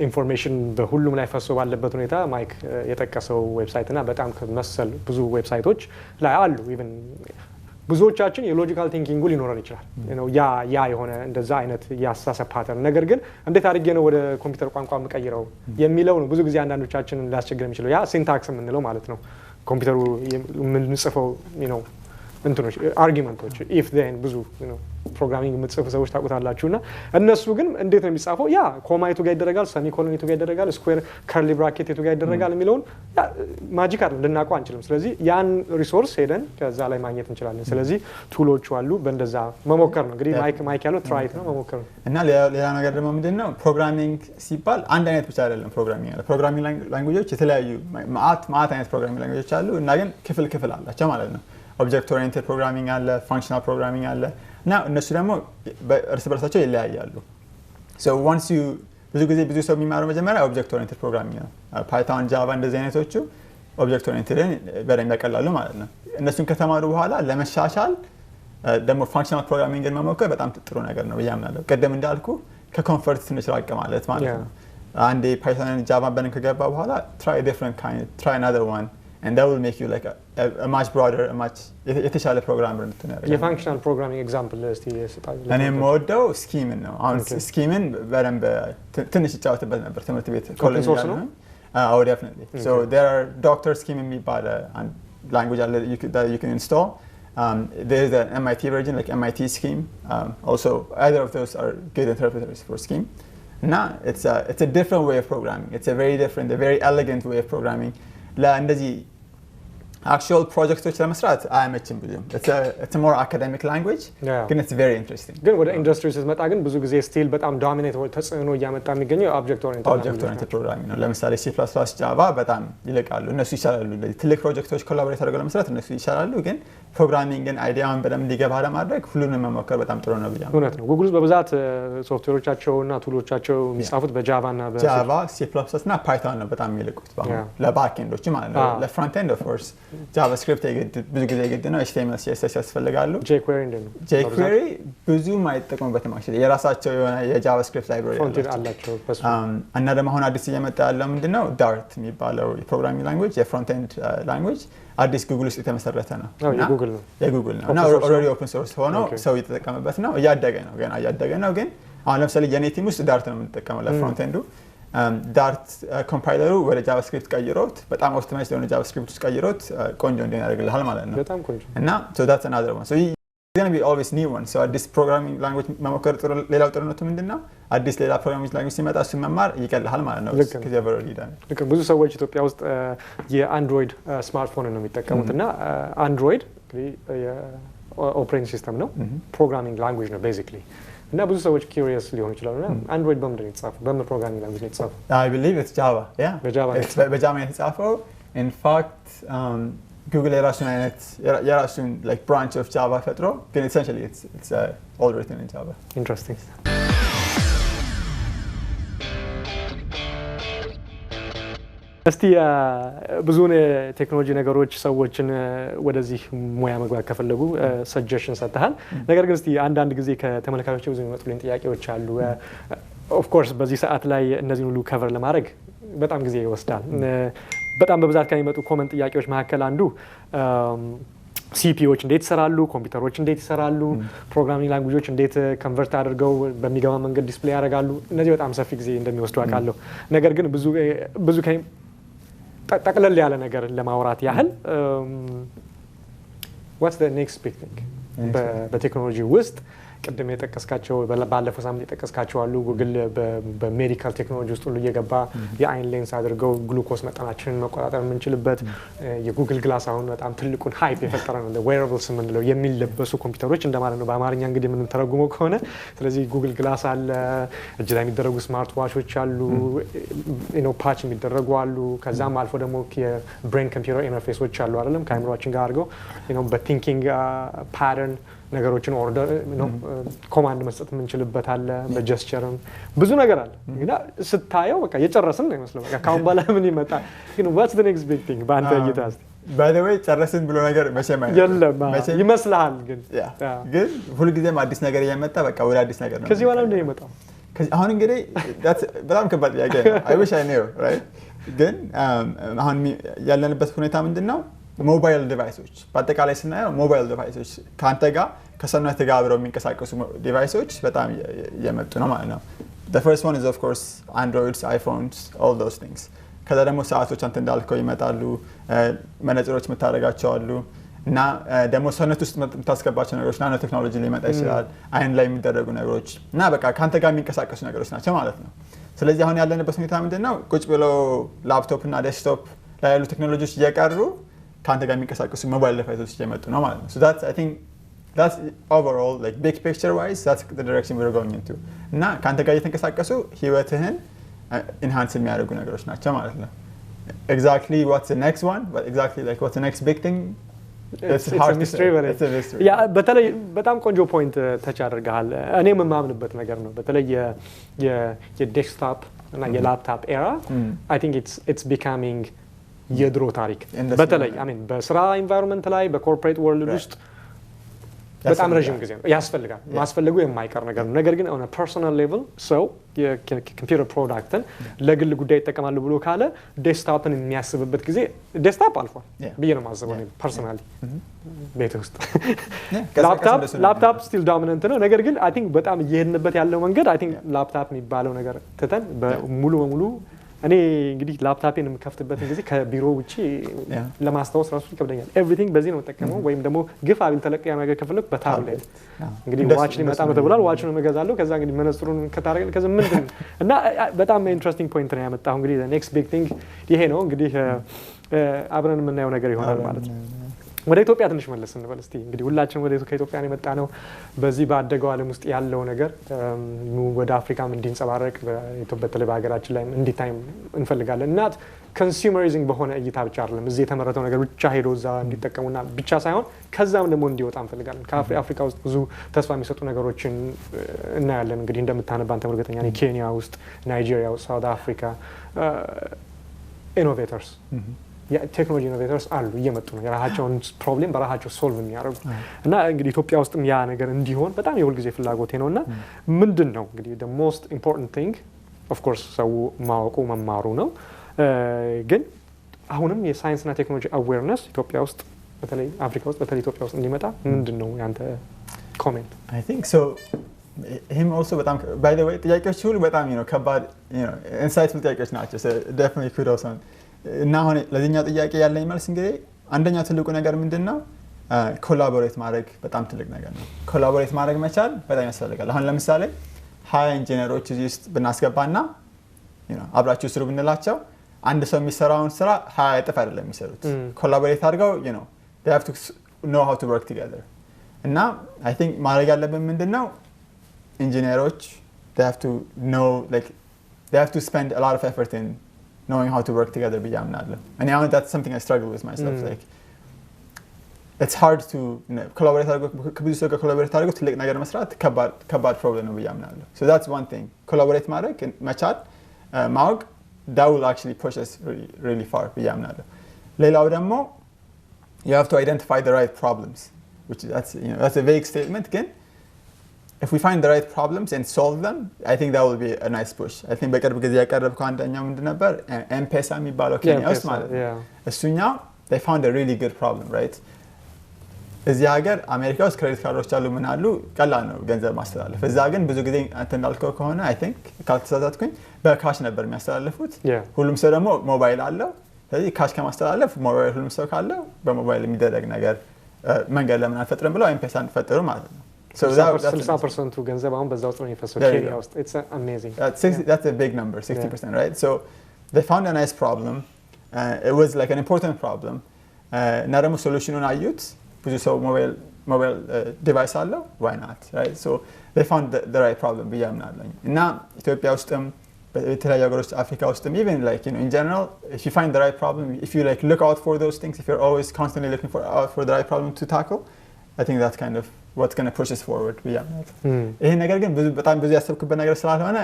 ኢንፎርሜሽን በሁሉም ላይ ፈሶ ባለበት ሁኔታ ማይክ የጠቀሰው ዌብሳይት እና በጣም መሰል ብዙ ዌብሳይቶች ላይ አሉ። ኢቭን ብዙዎቻችን የሎጂካል ቲንኪንጉ ሊኖረን ይችላል ያ የሆነ እንደዛ አይነት የአስተሳሰብ ፓተርን። ነገር ግን እንዴት አድርጌ ነው ወደ ኮምፒውተር ቋንቋ የምቀይረው የሚለው ነው ብዙ ጊዜ አንዳንዶቻችን ሊያስቸግር የሚችለው። ያ ሲንታክስ የምንለው ማለት ነው። ኮምፒውተሩ የምንጽፈው እንትኖች አርጊመንቶች ኢፍ ዜን ብዙ ፕሮግራሚንግ የምትጽፉ ሰዎች ታውቁታላችሁ። እና እነሱ ግን እንዴት ነው የሚጻፈው? ያ ኮማ የቱ ጋር ይደረጋል፣ ሰሚኮሎን የቱ ጋር ይደረጋል፣ ስኩዌር ከርሊ ብራኬት የቱ ጋር ይደረጋል የሚለውን ማጂክ አይደለም ልናውቀው አንችልም። ስለዚህ ያን ሪሶርስ ሄደን ከዛ ላይ ማግኘት እንችላለን። ስለዚህ ቱሎቹ አሉ። በእንደዛ መሞከር ነው እንግዲህ ማይክ ያለው ትራይት ነው መሞከር ነው። እና ሌላ ነገር ደግሞ ምንድነው ፕሮግራሚንግ ሲባል አንድ አይነት ብቻ አይደለም ፕሮግራሚንግ አለ። ፕሮግራሚንግ ላንጉዌጆች የተለያዩ ማአት አይነት ፕሮግራሚንግ ላንጉዌጆች አሉ እና ግን ክፍል አላቸው ማለት ነው። ኦብጀክት ኦሪየንትድ ፕሮግራሚንግ አለ፣ ፋንክሽናል ፕሮግራሚንግ አለ እና እነሱ ደግሞ እርስ በርሳቸው ይለያያሉ። ብዙ ሰው የሚማረው መጀመሪያ ኦብጀክት ኦሪየንትድ ፕሮግራሚንግ ነው። ፓይቶን፣ ጃቫ እንደዚህ አይነቶቹ ኦብጀክት ኦሪየንትድን በደንብ ያቀላሉ ማለት ነው። እነሱን ከተማሩ በኋላ ለመሻሻል ደግሞ ፋንክሽናል ፕሮግራሚንግን መሞከር በጣም ጥሩ ነገር ነው ብዬ አምናለሁ። ቅድም እንዳልኩ ከኮንፈርት ትንሽ ራቅ ማለት ነው። አንዴ ፓይቶንን ጃቫን በደንብ ከገባ በኋላ try another one and that will make you like a much broader የተሻለ ፕሮግራመር እንድትሆን ያደርጋል። የፋንክሽናል ፕሮግራሚንግ ኤግዛምፕል እስቲ ስጣኝ። እኔ የምወደው ስኪምን ነው። አሁን ስኪምን በደንብ ትንሽ ይጫወትበት ነበር ትምህርት ቤት ኮሌጅ ላይ ነው። Oh, definitely. So there are Doctor scheme የሚባል language that you can install. There is an MIT version like MIT scheme. Also either of those are good interpreters for scheme. Now it's a different way of programming. It's a very elegant way of programming. እንደዚህ actual projects ለመስራት አይመችም ብዙም። It's a more academic language, ግን it's very interesting. ግን ወደ ኢንዱስትሪ ስትመጣ ግን ብዙ ጊዜ ስቲል በጣም ዶሚኔት ተጽዕኖ እያመጣ የሚገኘው ኦብጀክት ኦሪየንትድ ፕሮግራሚንግ ነው። ለምሳሌ C++፣ ጃቫ በጣም ይልቃሉ። እነሱ ይሻላሉ። ትልቅ ፕሮጀክቶች ኮላቦሬት አድርገው ለመስራት እነሱ ይሻላሉ። ግን ፕሮግራሚንግን አይዲያውን በደንብ እንዲገባ ለማድረግ ሁሉንም መሞከር በጣም ጥሩ ነው ብያለሁ። እውነት ነው። ጉግል በብዛት ሶፍትዌሮቻቸውና ቱሎቻቸው የሚጻፉት በጃቫ እና ጃቫ፣ C++ እና ፓይቶን ነው በጣም የሚልቁት ለባክ ኤንዶቹ ማለት ነው። ለፍሮንት ኤንድ ኦፍ ኮርስ ጃቫስክሪፕት ብዙ ጊዜ ግድ ነው። HTML CSS ያስፈልጋሉ። jQuery እንዴት ነው? jQuery ብዙም አይጠቀሙበትም። actually የራሳቸው የሆነ የጃቫስክሪፕት ላይብራሪ አላቸው። እና ደግሞ አሁን አዲስ እየመጣ ያለው ምንድነው ዳርት የሚባለው የፕሮግራሚንግ ላንጉዌጅ የፍሮንት ኤንድ ላንጉዌጅ አዲስ ጉግል ውስጥ የተመሰረተ ነው። የጉግል ነው እና ኦልሬዲ ኦፕን ሶርስ ሆኖ ሰው እየተጠቀመበት ነው። እያደገ ነው፣ ገና እያደገ ነው። ግን አሁን ለምሳሌ የኔ ቲም ውስጥ ዳርት ነው የምንጠቀመው ለፍሮንት ኤንዱ። ዳርት ኮምፓይለሩ ወደ ጃቫስክሪፕት ቀይሮት በጣም ኦፕቲማይዝድ የሆነ ጃቫስክሪፕት ውስጥ ቀይሮት ቆንጆ እንዲሆን ያደርግልሃል ማለት ነው። በጣም ቆንጆ እና so that's another one. So it's going to be always new one. So አዲስ ፕሮግራሚንግ ላንጉዌጅ መሞከር ሌላው ጥሩነቱ ምንድነው? አዲስ ሌላ ፕሮግራሚንግ ላንጉዌጅ ሲመጣ እሱን መማር ይቀልሃል ማለት ነው። ልክ ብዙ ሰዎች ኢትዮጵያ ውስጥ የአንድሮይድ ስማርትፎን ነው የሚጠቀሙት እና አንድሮይድ ኦፕሬቲንግ ሲስተም ነው፣ ፕሮግራሚንግ ላንጉዌጅ ነው ቤዚክሊ። እና ብዙ ሰዎች ኪሪየስ ሊሆኑ ይችላሉ እና አንድሮይድ በምንድን ነው የተጻፈው? በምን ፕሮግራሚንግ ላንጉዌጅ ነው የተጻፈው? I believe it's Java. Yeah. በጃቫ ነው የተጻፈው። In fact ጉግል የራሱን like branch of Java ፈጥሮ ግን essentially it's all written in Java. Interesting. እስቲ ብዙውን ቴክኖሎጂ ነገሮች ሰዎችን ወደዚህ ሙያ መግባት ከፈለጉ ሰጀሽን ሰጥተሃል። ነገር ግን እስቲ አንዳንድ ጊዜ ከተመልካቾች ብዙ የሚመጡልኝ ጥያቄዎች አሉ። ኦፍ ኮርስ በዚህ ሰዓት ላይ እነዚህን ሁሉ ከቨር ለማድረግ በጣም ጊዜ ይወስዳል። በጣም በብዛት ከሚመጡ ኮመንት ጥያቄዎች መካከል አንዱ ሲፒዎች እንዴት ይሰራሉ፣ ኮምፒውተሮች እንዴት ይሰራሉ፣ ፕሮግራሚንግ ላንጉጆች እንዴት ኮንቨርት አድርገው በሚገባ መንገድ ዲስፕሌይ ያደርጋሉ። እነዚህ በጣም ሰፊ ጊዜ እንደሚወስዱ አውቃለሁ። ነገር ግን ብዙ ጠቅለል ያለ ነገር ለማውራት ያህል what's the next big thing በቴክኖሎጂ ውስጥ ቅድም የጠቀስካቸው ባለፈው ሳምንት የጠቀስካቸው አሉ። ጉግል በሜዲካል ቴክኖሎጂ ውስጥ ሁሉ እየገባ የአይን ሌንስ አድርገው ግሉኮስ መጠናችንን መቆጣጠር የምንችልበት የጉግል ግላስ አሁን በጣም ትልቁን ሃይፕ የፈጠረ ነው። ዌራብልስ የምንለው የሚለበሱ ኮምፒውተሮች እንደማለት ነው በአማርኛ እንግዲህ የምንተረጉመው ከሆነ። ስለዚህ ጉግል ግላስ አለ፣ እጅ ላይ የሚደረጉ ስማርት ዋቾች አሉ፣ ፓች የሚደረጉ አሉ። ከዛም አልፎ ደግሞ የብሬን ኮምፒውተር ኢንተርፌሶች አሉ አይደለም፣ ከአይምሮአችን ጋር አድርገው በቲንኪንግ ፓተርን ነገሮችን ኦርደር ኮማንድ መስጠት የምንችልበት አለ። በጀስቸርም ብዙ ነገር አለ። እንግዲህ ስታየው በቃ የጨረስን ነው ይመስለው። በቃ ካሁን በኋላ ምን ይመጣል? ግን what's the next big thing በአንተ እይታ? by the way ጨረስን ብሎ ነገር መቼም የለም ይመስልሃል። ግን ሁልጊዜም አዲስ ነገር እየመጣ በቃ ወደ አዲስ ነገር ነው። ከዚህ በኋላ ምንድን ነው የሚመጣው? አሁን እንግዲህ በጣም ከባድ ጥያቄ ነው። I wish I knew, right? ግን አሁን ያለንበት ሁኔታ ምንድን ነው? ሞባይል ዲቫይሶች በአጠቃላይ ስናየው ሞባይል ዲቫይሶች ከአንተ ጋር ከሰውነት ጋር አብረው የሚንቀሳቀሱ ዲቫይሶች በጣም እየመጡ ነው ማለት ነው። the first one is of course androids, iphones, all those things። ከዛ ደግሞ ሰዓቶች አንተ እንዳልከው ይመጣሉ፣ መነጽሮች የምታደርጋቸው አሉ እና ደግሞ ሰውነት ውስጥ የምታስገባቸው ነገሮች ናኖ ቴክኖሎጂ ሊመጣ ይችላል። አይን ላይ የሚደረጉ ነገሮች እና በቃ ከአንተ ጋር የሚንቀሳቀሱ ነገሮች ናቸው ማለት ነው። ስለዚህ አሁን ያለንበት ሁኔታ ምንድን ነው? ቁጭ ብሎ ላፕቶፕ እና ዴስክቶፕ ላይ ያሉ ቴክኖሎጂዎች እየቀሩ ከአንተ ጋር የሚንቀሳቀሱ ሞባይል ዲቫይሶች እየመጡ ነው ማለት ነው። so that's I think that's overall like big picture wise that's the direction we're going into እና ከአንተ ጋር እየተንቀሳቀሱ ህይወትህን ኢንሃንስ የሚያደርጉ ነገሮች ናቸው ማለት ነው። exactly what's the next one, but exactly like what's the next big thing, it's a mystery. ያ በተለይ በጣም ቆንጆ ፖይንት ተች አድርገሃል። እኔም የማምንበት ነገር ነው። በተለይ የዴስክቶፕ እና የላፕቶፕ ኤራ I think it's becoming የድሮ ታሪክ በተለይ በስራ ኢንቫይሮንመንት ላይ በኮርፖሬት ወርልድ ውስጥ በጣም ረጅም ጊዜ ነው ያስፈልጋል። ማስፈልጉ የማይቀር ነገር ነው። ነገር ግን on a personal level ሰው የኮምፒውተር ፕሮዳክትን ለግል ጉዳይ ይጠቀማሉ ብሎ ካለ ዴስክቶፕን የሚያስብበት ጊዜ ዴስክቶፕ አልፏል ብዬ ነው የማስበው እኔ ፐርሰናሊ። ቤት ውስጥ ላፕቶፕ ስቲል ዶሚናንት ነው። ነገር ግን አይ ቲንክ በጣም እየሄድንበት ያለው መንገድ አይ ቲንክ ላፕቶፕ የሚባለው ነገር ትተን ሙሉ በሙሉ እኔ እንግዲህ ላፕቶፔን የምከፍትበትን ጊዜ ከቢሮ ውጪ ለማስታወስ ራሱ ይከብደኛል። ኤቭሪቲንግ በዚህ ነው የምጠቀመው። ወይም ደግሞ ግፋ ቢል ተለቀያ ነገር ከፈለኩ በታብሌት እንግዲህ ዋች ሊመጣ ነው ተብሏል። ዋች ነው የምገዛለሁ። ከዛ እንግዲህ መነጽሩን ከታረቀል ከዛ ምንድን እና በጣም ኢንትረስቲንግ ፖይንት ነው ያመጣው። እንግዲህ ኔክስት ቢግ ቲንግ ይሄ ነው እንግዲህ አብረን የምናየው ነገር ይሆናል ማለት ነው። ወደ ኢትዮጵያ ትንሽ መለስ እንበል እስቲ። እንግዲህ ሁላችንም ወደ ከኢትዮጵያ ነው የመጣ ነው። በዚህ ባደገው ዓለም ውስጥ ያለው ነገር ወደ አፍሪካም እንዲንጸባረቅ በተለይ በሀገራችን ላይ እንዲታይ እንፈልጋለን። እናት ኮንሱመሪዝም በሆነ እይታ ብቻ አይደለም እዚህ የተመረተው ነገር ብቻ ሄዶ እዛ እንዲጠቀሙና ብቻ ሳይሆን ከዛም ደግሞ እንዲወጣ እንፈልጋለን። ከአፍሪካ ውስጥ ብዙ ተስፋ የሚሰጡ ነገሮችን እናያለን። እንግዲህ እንደምታነባ አንተ እርግጠኛ ነኝ ኬንያ ውስጥ፣ ናይጄሪያ ውስጥ፣ ሳውት አፍሪካ ኢኖቬተርስ የቴክኖሎጂ ኢኖቬተርስ አሉ እየመጡ ነው የራሳቸውን ፕሮብሌም በራሳቸው ሶልቭ የሚያደርጉ እና እንግዲህ ኢትዮጵያ ውስጥም ያ ነገር እንዲሆን በጣም የሁልጊዜ ፍላጎቴ ነው እና ምንድን ነው እንግዲህ the most important thing of course ሰው ማወቁ መማሩ ነው ግን አሁንም የሳይንስና ቴክኖሎጂ አዌርነስ ኢትዮጵያ ውስጥ በተለይ አፍሪካ ውስጥ በተለይ ኢትዮጵያ ውስጥ እንዲመጣ ምንድን ነው ያንተ ኮሜንት? I think so. Him also በጣም by the way ጥያቄዎች ሁሉ በጣም ከባድ insightful ጥያቄዎች ናቸው. So definitely kudos on. እና አሁን ለዚህኛው ጥያቄ ያለኝ መልስ እንግዲህ አንደኛው ትልቁ ነገር ምንድን ነው ኮላቦሬት ማድረግ በጣም ትልቅ ነገር ነው። ኮላቦሬት ማድረግ መቻል በጣም ያስፈልጋል። አሁን ለምሳሌ 20 ኢንጂነሮች እዚህ ውስጥ ብናስገባና አብራችሁ ስሩ ብንላቸው አንድ ሰው የሚሰራውን ስራ 20 እጥፍ አይደለም የሚሰሩት። ኮላቦሬት አድርገው they have to know how to work together. እና I think ማድረግ ያለብን ምንድነው ኢንጂነሮች they have to know like they have to spend a lot of effort in knowing how to work together ብዬ አምናለሁ። and that's something I struggle with myself like it's hard to collaborate ከብዙ ሰው ጋር collaborate አድርገው ትልቅ ነገር መስራት ከባድ ፕሮብለም ነው ብዬ አምናለሁ። so that's one thing collaborate ማድረግ መቻል ማወቅ that will actually push us really far ብዬ አምናለሁ። ሌላው ደግሞ you have to identify the right problems which that's a vague statement ግን if we find the right problems and solve them I think that will be a nice push. I think በቅርብ ጊዜ ያቀረብከው አንደኛው ምንድን ነበር M-Pesa የሚባለው ኬንያ ውስጥ ማለት ነው እሱኛው they found a really good problem right እዚህ ሀገር አሜሪካ ውስጥ ክሬዲት ካርዶች አሉ ምን አሉ ቀላል ነው ገንዘብ ማስተላለፍ እዛ ግን ብዙ ጊዜ አንተ እንዳልከው ከሆነ I think ካልተሳሳትኩኝ በካሽ ነበር የሚያስተላልፉት ሁሉም ሰው ደግሞ ሞባይል አለው ስለዚህ ካሽ ከማስተላለፍ ሞባይል ሁሉም ሰው ካለው በሞባይል የሚደረግ ነገር መንገድ ለምን አልፈጥርም ብለው M-Pesa ፈጠሩ ማለት ነው so 60% ገንዘብ አሁን በዛው ውስጥ ነው የሚፈሰው ኬንያ ውስጥ it's amazing that's a big number 60% right so they found a nice problem it was like an important problem እና ደግሞ ሶሉሽኑን አዩት ብዙ ሰው ሞባይል ዲቫይስ አለው why not right so they found the right problem ብዬ አምናለሁ እና ኢትዮጵያ ውስጥም በተለያዩ ሀገሮች አፍሪካ ውስጥም even like in general if you find the right problem if you like look out for those things if you're always constantly looking for the right problem to tackle I think that's kind of what's going to push us forward ብዬ አምናለሁ ይሄ ነገር ግን በጣም ብዙ ያሰብኩበት ነገር ስላልሆነ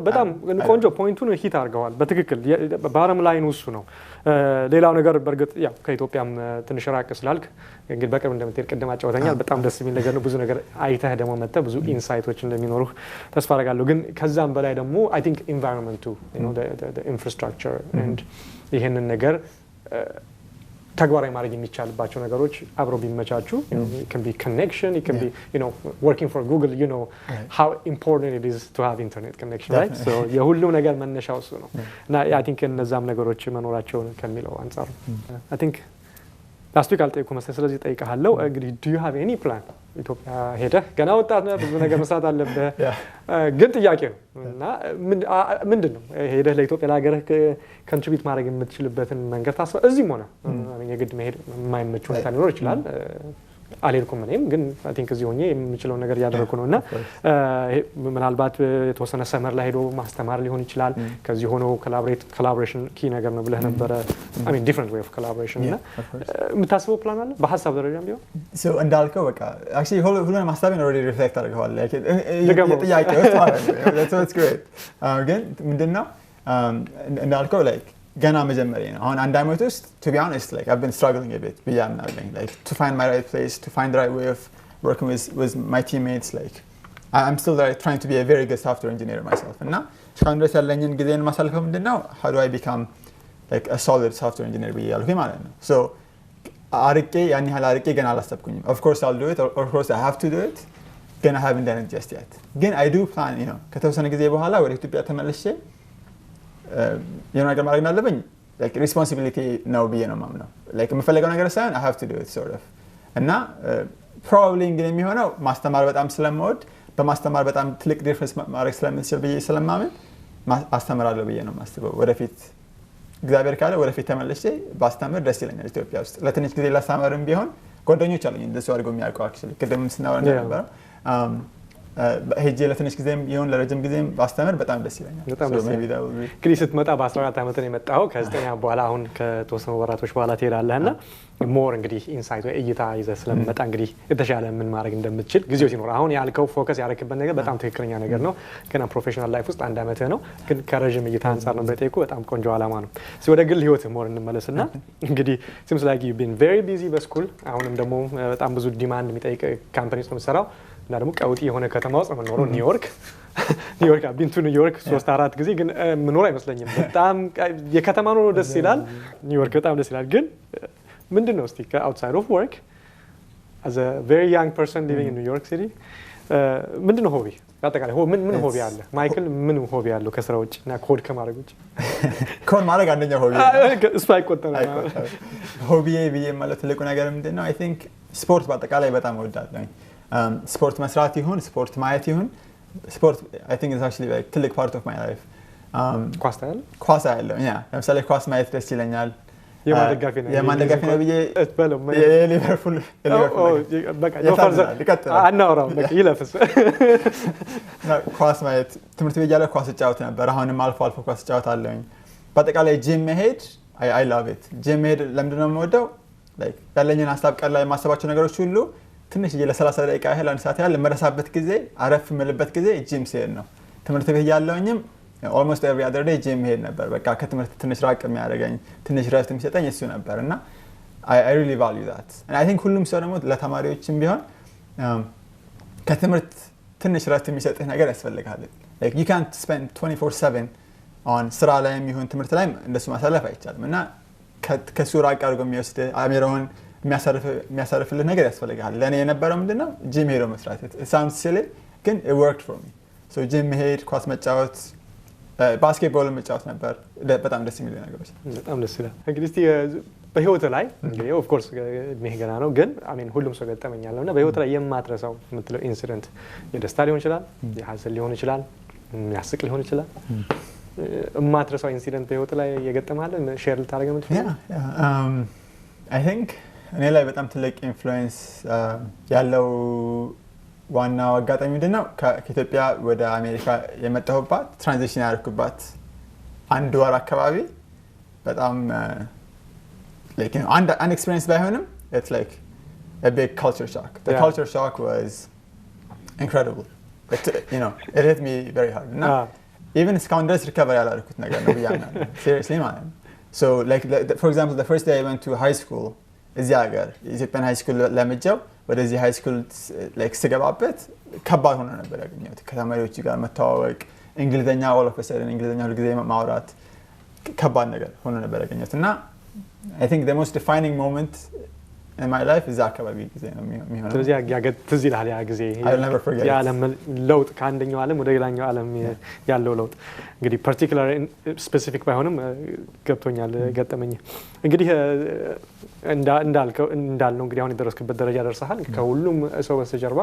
በጣም ቆንጆ ፖይንቱን ሂት አድርገዋል በትክክል ባረም ላይኑ እሱ ነው ሌላው ነገር በርግጥ ያው ከኢትዮጵያም ትንሽ ራቅ ስላልክ እንግዲህ በቅርብ እንደምትሄድ ቅድም አጫውተኛል በጣም ደስ የሚል ነገር ነው ብዙ ነገር አይተህ ደግሞ መጥተህ ብዙ ኢንሳይቶች እንደሚኖሩህ ተስፋ አደርጋለሁ ግን ከዛም በላይ ደግሞ I think environment the infrastructure and ይሄንን ነገር ተግባራዊ ማድረግ የሚቻልባቸው ነገሮች አብረው ቢመቻቹ it can be connection it can be working for Google how important it is to have internet connection right so የሁሉም ነገር መነሻው እሱ ነው እና I think እነዛም ነገሮች መኖራቸው ከሚለው አንፃር I think last week አልጠይቁ መሰለኝ ስለዚህ ጠይቀሃለሁ እንግዲህ do you have any plan ኢትዮጵያ ሄደህ ገና ወጣት ነህ ብዙ ነገር መስራት አለብህ ግን ጥያቄ ነው እና ምንድነው ሄደህ ለኢትዮጵያ ለሀገርህ ኮንትሪቢዩት ማድረግ የምትችልበትን መንገድ ታስበህ እዚህም ሆነ የግድ መሄድ የማይመች ሁኔታ ሊኖር ይችላል አልሄድኩም እኔም ግን I think እዚህ ሆኜ የምችለው ነገር እያደረኩ ነው እና ምናልባት የተወሰነ ሰመር ላይ ሄዶ ማስተማር ሊሆን ይችላል ከዚህ ሆኖ collaboration ኪ ነገር ነው ብለህ ነበረ I mean different way of collaboration እና የምታስበው ፕላን አለ በሀሳብ ደረጃም ቢሆን so እንዳልከው በቃ actually ሁሉንም ሀሳቤን already reflect አድርገዋል ጥያቄዎች ማለት ነው that's great ግን ምንድነው እንዳልከው like ገና መጀመሪያ ነው አሁን አንድ አመት ውስጥ to be honest like I've been struggling a bit ብዬ አምናለሁ like to find my right place to find the right way of working with my teammates like I'm still like trying to be a very good software engineer myself እና እስካሁን ድረስ ያለኝን ጊዜን ማሳልፈው ምንድነው how do I become like a solid software engineer ብዬ ያልኩኝ ማለት ነው so አርቄ ያን ያህል አርቄ ገና አላሰብኩኝም of course I'll do it of course I have to do it ግን I haven't done it just yet ግን I do plan ከተወሰነ ጊዜ በኋላ ወደ ኢትዮጵያ ተመልሼ ነገር ማድረግ አለብኝ like responsibility ነው ብዬ ነው ማምነው like የምፈልገው ነገር ሳይሆን I have to do it sort of እና probably እንግዲህ የሚሆነው ማስተማር በጣም ስለምወድ በማስተማር በጣም ትልቅ ዲፍረንስ ማድረግ ስለምችል ብዬ ስለማምን አስተምራለሁ ብዬ ነው ማስበው ወደፊት እግዚአብሔር ካለ ወደፊት ተመልሼ ባስተምር ደስ ይለኛል ኢትዮጵያ ውስጥ ለትንሽ ጊዜ ላስተምርም ቢሆን ጓደኞች አሉኝ እንደሱ አድርገው የሚያውቁ actually ቅድም ስናወራ ነበር ሄጄ ለትንሽ ጊዜም ይሁን ለረጅም ጊዜም ባስተምር በጣም ደስ ይለኛል። እንግዲህ ስትመጣ በ14 ዓመት ነው የመጣኸው። ከ9 በኋላ አሁን ከተወሰኑ ወራቶች በኋላ ትሄዳለህ እና ሞር እንግዲህ ኢንሳይት ወይ እይታ ይዘህ ስለምመጣ እንግዲህ የተሻለ ምን ማድረግ እንደምትችል ጊዜው ሲኖር አሁን ያልከው ፎከስ ያደረክበት ነገር በጣም ትክክለኛ ነገር ነው። ገና ፕሮፌሽናል ላይፍ ውስጥ 1 ዓመትህ ነው፣ ግን ከረዥም እይታ አንጻር ነው በጠይቁ በጣም ቆንጆ ዓላማ ነው። ወደ ግል ህይወትህ ሞር እንመለስና እንግዲህ ሲምስ ላይክ ዩ ቢን ቬሪ ቢዚ በስኩል አሁንም ደግሞ በጣም ብዙ ዲማንድ የሚጠይቅ ካምፓኒ ውስጥ ነው የምትሰራው እና ደግሞ ቀውጢ የሆነ ከተማ ውስጥ ነው የምንኖረው ኒውዮርክ ቢንቱ ኒውዮርክ 3-4 ጊዜ ግን ምኖር አይመስለኝም። በጣም የከተማ ኑሮ ደስ ይላል፣ ኒውዮርክ በጣም ደስ ይላል። ግን ምንድን ነው እስቲ ከአውትሳይድ ኦፍ ወርክ as a very young person living in New York City ምንድን ነው ሆቢ አጠቃላይ ምን ሆቢ አለ ማይክል? ምን ሆቢ አለው ከስራ ውጭ እና ኮድ ከማድረግ ውጭ? ኮድ ማድረግ አንደኛው ሆቢ እሱ አይቆጠርም። ሆቢ ብዬ ማለት ትልቁ ነገር ምንድን ነው? አይ ቲንክ ስፖርት በአጠቃላይ በጣም እወዳለሁ። ስፖርት መስራት ይሁን ስፖርት ማየት ይሁን ስፖርት አይ ቲንክ ኢዝ አክቹዋሊ ላይክ ትልቅ ፓርት ኦፍ ማይ ላይፍ። ኳስ አያለሁ። ለምሳሌ ኳስ ማየት ደስ ይለኛል። የማን ደጋፊ ነው ብዬ የሊቨርፑል አናወራው ይለፍስ ኳስ ማየት ትምህርት ቤት እያለሁ ኳስ እጫወት ነበር። አሁንም አልፎ ኳስ እጫወታለሁኝ። በአጠቃላይ ጂም መሄድ አይ ላቭ ኢት። ጂም መሄድ ለምንድን ነው የምወደው? ያለኝን ሀሳብ ቀን ላይ የማሰባቸው ነገሮች ሁሉ ትንሽ ለ30 ደቂቃ ያህል 1 ሰዓት ያህል የምረሳበት ጊዜ አረፍ የምልበት ጊዜ ጂም ሲሄድ ነው። ትምህርት ቤት እያለሁኝም ኦልሞስት ኤቭሪ አዘር ዴይ ጂም መሄድ ነበር። በቃ ከትምህርት ትንሽ ራቅ የሚያደርገኝ ትንሽ ረፍት የሚሰጠኝ እሱ ነበር እና አይ ሪሊ ቫልዩ ዛት። አይ ቲንክ ሁሉም ሰው ደግሞ ለተማሪዎችም ቢሆን ከትምህርት ትንሽ ረፍት የሚሰጥህ ነገር ያስፈልጋል። you can't spend 24/7 on ስራ ላይም ይሁን ትምህርት ላይም እንደሱ ማሳለፍ አይቻልም እና ከሱ ራቅ አድርጎ የሚወስድ አእምሮህን የሚያሳርፍልህ ነገር ያስፈልጋል። ለእኔ የነበረው ምንድነው ጂም ሄዶ መስራት። it sounds silly ግን it worked for me. so ጂም መሄድ፣ ኳስ መጫወት፣ ባስኬትቦል መጫወት ነበር በጣም ደስ የሚሉ ነገሮች። በጣም ደስ ይላል። እንግዲህ እስቲ በህይወት ላይ እንግዲህ ኦፍ ኮርስ እድሜህ ገና ነው፣ ግን አሜን ሁሉም ሰው ገጠመኛል እና በህይወት ላይ የማትረሳው የምትለው ኢንሲደንት የደስታ ሊሆን ይችላል፣ የሀዘን ሊሆን ይችላል፣ የሚያስቅ ሊሆን ይችላል። የማትረሳው ኢንሲደንት በህይወት ላይ የገጠመሃል ሼር ልታደርግ የምትፈልገው? አይ ቲንክ እኔ ላይ በጣም ትልቅ ኢንፍሉዌንስ ያለው ዋናው አጋጣሚ ምንድነው ከኢትዮጵያ ወደ አሜሪካ የመጣሁባት ትራንዚሽን ያደረኩባት 1 ወር አካባቢ በጣም like an experience ባይሆንም it's like a big culture shock. The culture shock was incredible. It hit me very hard. Even እስካሁን ድረስ recover ያላደረኩት ነገር ነው ብያለሁ። Seriously ማለት ነው። So like for example the first day I went to high school እዚህ ሀገር ኢትዮጵያን ሃይ ስኩል ለምጃው ወደዚህ ሃይ ስኩል ላይክ ስገባበት ከባድ ሆኖ ነበር ያገኘሁት። ከተማሪዎች ጋር መተዋወቅ፣ እንግሊዘኛ all of a sudden እንግሊዘኛ ሁሉ ጊዜ ማውራት ከባድ ነገር ሆኖ ነበር ያገኘሁት እና I think the most defining moment in my life is አካባቢ ጊዜ ነው የሚሆነው። ስለዚህ ትዝ ይልሃል ያ ጊዜ የዓለም ለውጥ ከአንደኛው ዓለም ወደ ሌላኛው ዓለም ያለው ለውጥ እንግዲህ ፓርቲኩላር ስፔሲፊክ ባይሆንም ገብቶኛል ገጠመኝ። እንግዲህ እንዳልነው እንግዲህ አሁን የደረስክበት ደረጃ ደርሰሃል። ከሁሉም ሰው በስተጀርባ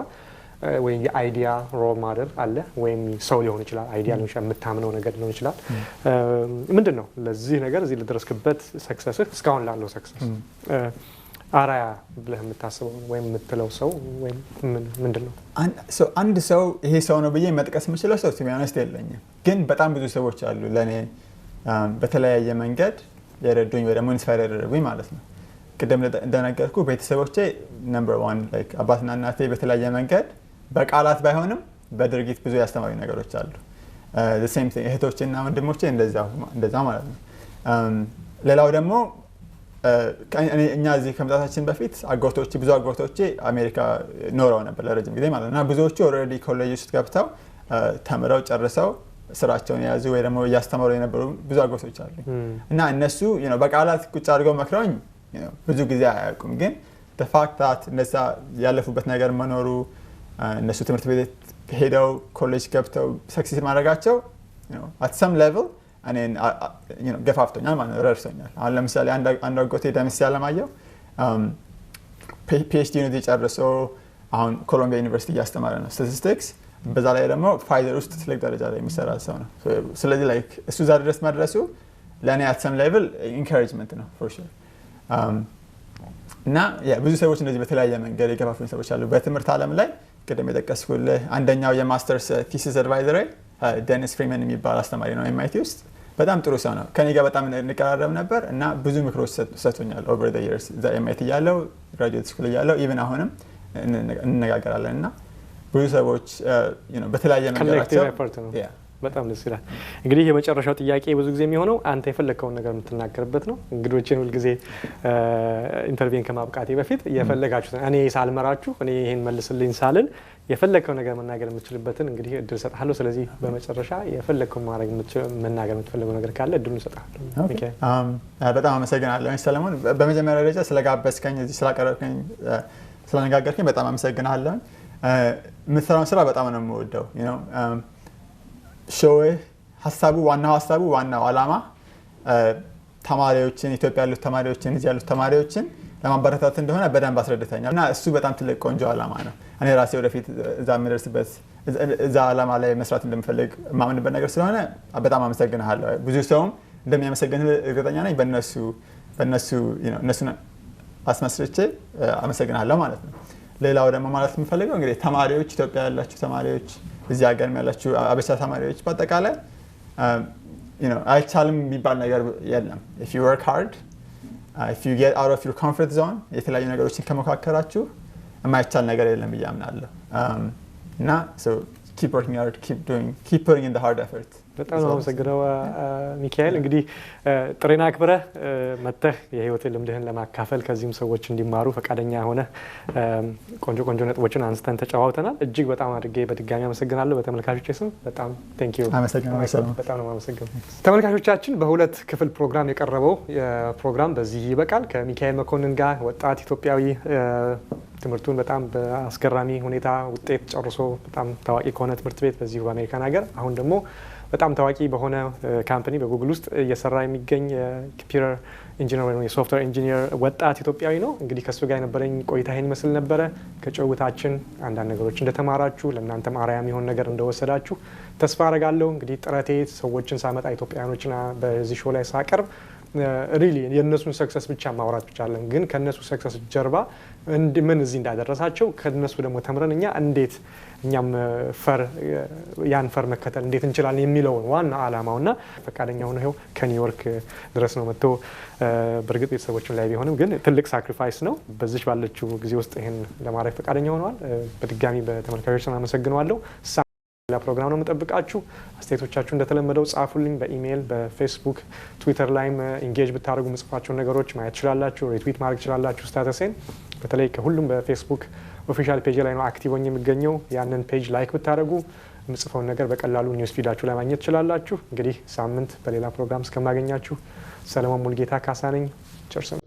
ወይም የአይዲያ ሮል ማደር አለ ወይም ሰው ሊሆን ይችላል፣ አይዲያ ሊሆን ይችላል፣ የምታምነው ነገር ሊሆን ይችላል። ምንድን ነው ለዚህ ነገር እዚህ ለደረስክበት ሰክሰስህ እስካሁን ላለው ሰክሰስ አራያ ብለህ የምታስበው ወይም የምትለው ሰው ወይም ምንድን ነው? አንድ ሰው ይሄ ሰው ነው ብዬ መጥቀስ የምችለው ሰው ሲሚያነስት የለኝም፣ ግን በጣም ብዙ ሰዎች አሉ ለእኔ በተለያየ መንገድ የረዱኝ ወይ ደግሞ ኢንስፓየር ያደረጉኝ ማለት ነው። ቅድም እንደነገርኩ ቤተሰቦቼ ነምበር 1 አባትና እናቴ በተለያየ መንገድ በቃላት ባይሆንም በድርጊት ብዙ ያስተማሩኝ ነገሮች አሉ። the same thing እህቶቼና ወንድሞቼ እንደዛ ማለት ነው። ሌላው ደግሞ እኛ እዚህ ከመጣታችን በፊት ብዙ አጎቶቼ አሜሪካ ኖረው ነበር ለረጅም ጊዜ ማለት ነው እና ብዙዎቹ ኦልሬዲ ኮሌጅ ውስጥ ገብተው ተምረው ጨርሰው ስራቸውን የያዙ ወይ ደግሞ እያስተማሩ የነበሩ ብዙ አጎቶች አሉ እና እነሱ በቃላት ቁጭ አድርገው መክረውኝ ብዙ ጊዜ አያውቁም፣ ግን the fact that እነዛ ያለፉበት ነገር መኖሩ እነሱ ትምህርት ቤት ሄደው ኮሌጅ ገብተው ሰክሲስ ማድረጋቸው at some level እኔን ገፋፍቶኛል ማለት ነው፣ ረድቶኛል። አሁን ለምሳሌ አንድ አጎቴ ደምስ ያለማየው PhD ዩኒቨርሲቲ ጨርሶ አሁን ኮሎምቢያ ዩኒቨርሲቲ እያስተማረ ነው ስታቲስቲክስ። በዛ ላይ ደግሞ ፋይዘር ውስጥ ትልቅ ደረጃ ላይ የሚሰራ ሰው ነው። ስለዚህ ላይክ እሱ እዛ ድረስ መድረሱ ለእኔ at some level encouragement ነው for sure። እና ብዙ ሰዎች እንደዚህ በተለያየ መንገድ የገፋፉኝ ሰዎች አሉ። በትምህርት ዓለም ላይ ቅድም የጠቀስኩልህ አንደኛው የማስተርስ ቲሲስ አድቫይዘር ዴኒስ ፍሪመን የሚባል አስተማሪ ነው ኤምአይቲ ውስጥ። በጣም ጥሩ ሰው ነው። ከኔ ጋር በጣም እንቀራረብ ነበር እና ብዙ ምክሮች ሰጥቶኛል ኦቨር ዘ ይርስ እዛ ኤምአይቲ እያለሁ ግራጁዌት ስኩል እያለሁ ኢቭን አሁንም እንነጋገራለን እና ብዙ ሰዎች በተለያየ መንገዳቸው በጣም ደስ ይላል። እንግዲህ የመጨረሻው ጥያቄ ብዙ ጊዜ የሚሆነው አንተ የፈለግከውን ነገር የምትናገርበት ነው። እንግዶችን ሁልጊዜ ኢንተርቪውን ከማብቃቴ በፊት የፈለጋችሁት እኔ ሳልመራችሁ እኔ ይሄን መልስልኝ ሳልን የፈለግከው ነገር መናገር የምትችልበትን እንግዲህ እድል እሰጥሃለሁ። ስለዚህ በመጨረሻ የፈለግከው መናገር የምትፈልገው ነገር ካለ እድሉን እሰጥሃለሁ። በጣም አመሰግናለሁ ሰለሞን። በመጀመሪያ ደረጃ ስለጋበዝከኝ እዚህ ስላቀረብከኝ ስለነጋገርከኝ በጣም አመሰግናለሁ። የምትሰራውን ስራ በጣም ነው የምወደው። ሾውህ ዋናው ዓላማ ተማሪዎችን ኢትዮጵያ ያሉት ተማሪዎችን እዚህ ያሉት ተማሪዎችን ለማበረታታት እንደሆነ በደንብ አስረድተኛል እና እሱ በጣም ትልቅ ቆንጆ ዓላማ ነው። እኔ ራሴ ወደፊት እዛ የምደርስበት እዛ ዓላማ ላይ መስራት እንደምፈልግ የማምንበት ነገር ስለሆነ በጣም አመሰግናለሁ። ብዙ ሰውም እንደሚያመሰግንህ እርግጠኛ ነኝ። እነሱን አስመስርቼ አመሰግናለሁ ማለት ነው። ሌላው ደግሞ ማለት የምፈልገው እንግዲህ ተማሪዎች ኢትዮጵያ ያላችሁ ተማሪዎች እዚህ ሀገር ያላችሁ አበሻ ተማሪዎች በአጠቃላይ አይቻልም የሚባል ነገር የለም። if you work hard, if you get out of your comfort zone የተለያዩ ነገሮችን ከመካከራችሁ የማይቻል ነገር የለም ብዬ አምናለሁ እና so keep working hard, keep putting in the hard effort። በጣም ነው አመሰግነው ሚካኤል። እንግዲህ ጥሬና አክብረህ መጥተህ የህይወት ልምድህን ለማካፈል ከዚህም ሰዎች እንዲማሩ ፈቃደኛ ሆነ ቆንጆ ነጥቦችን አንስተን ተጨዋውተናል። እጅግ በጣም አድርጌ በድጋሚ አመሰግናለሁ በተመልካቾች ስም። በጣም ቴንክ ዩ። በጣም ነው አመሰግነው። ተመልካቾቻችን በሁለት ክፍል ፕሮግራም የቀረበው ፕሮግራም በዚህ ይበቃል። ከሚካኤል መኮንን ጋር ወጣት ኢትዮጵያዊ ትምህርቱን በጣም በአስገራሚ ሁኔታ ውጤት ጨርሶ በጣም ታዋቂ ከሆነ ትምህርት ቤት በዚሁ በአሜሪካን ሀገር አሁን ደግሞ በጣም ታዋቂ በሆነ ካምፓኒ በጉግል ውስጥ እየሰራ የሚገኝ የኮምፒውተር ኢንጂነር ወይ የሶፍትዌር ኢንጂነር ወጣት ኢትዮጵያዊ ነው። እንግዲህ ከሱ ጋር የነበረኝ ቆይታ ይሄን ይመስል ነበረ። ከጭውውታችን አንዳንድ ነገሮች እንደተማራችሁ ለእናንተም አርአያ የሚሆን ነገር እንደወሰዳችሁ ተስፋ አረጋለሁ። እንግዲህ ጥረቴ ሰዎችን ሳመጣ ኢትዮጵያውያኖችን በዚህ ሾው ላይ ሳቀርብ ሪሊ የእነሱን ሰክሰስ ብቻ ማውራት ብቻ አለን፣ ግን ከእነሱ ሰክሰስ ጀርባ ምን እዚህ እንዳደረሳቸው ከእነሱ ደግሞ ተምረን እኛ እንዴት እኛም ያን ፈር መከተል እንዴት እንችላለን የሚለውን ዋና ዓላማውና ፈቃደኛ ሆነ ይኸው ከኒውዮርክ ድረስ ነው መጥቶ በእርግጥ ቤተሰቦችን ላይ ቢሆንም ግን ትልቅ ሳክሪፋይስ ነው። በዚህ ባለችው ጊዜ ውስጥ ይሄን ለማድረግ ፈቃደኛ ሆነዋል። በድጋሚ በተመልካቾች ስም አመሰግናለሁ። ሌላ ፕሮግራም ነው የምጠብቃችሁ። አስተያየቶቻችሁ እንደተለመደው ጻፉልኝ። በኢሜይል፣ በፌስቡክ፣ ትዊተር ላይም ኢንጌጅ ብታደርጉ ምጽፏቸውን ነገሮች ማየት ትችላላችሁ። ሪትዊት ማድረግ ትችላላችሁ ስታተሴን። በተለይ ከሁሉም በፌስቡክ ኦፊሻል ፔጅ ላይ ነው አክቲቭ ሆኜ የሚገኘው። ያንን ፔጅ ላይክ ብታደርጉ ምጽፈውን ነገር በቀላሉ ኒውስ ፊዳችሁ ላይ ማግኘት ትችላላችሁ። እንግዲህ ሳምንት በሌላ ፕሮግራም እስከማገኛችሁ ሰለሞን ሙልጌታ ካሳ ነኝ። ጨርሰናል።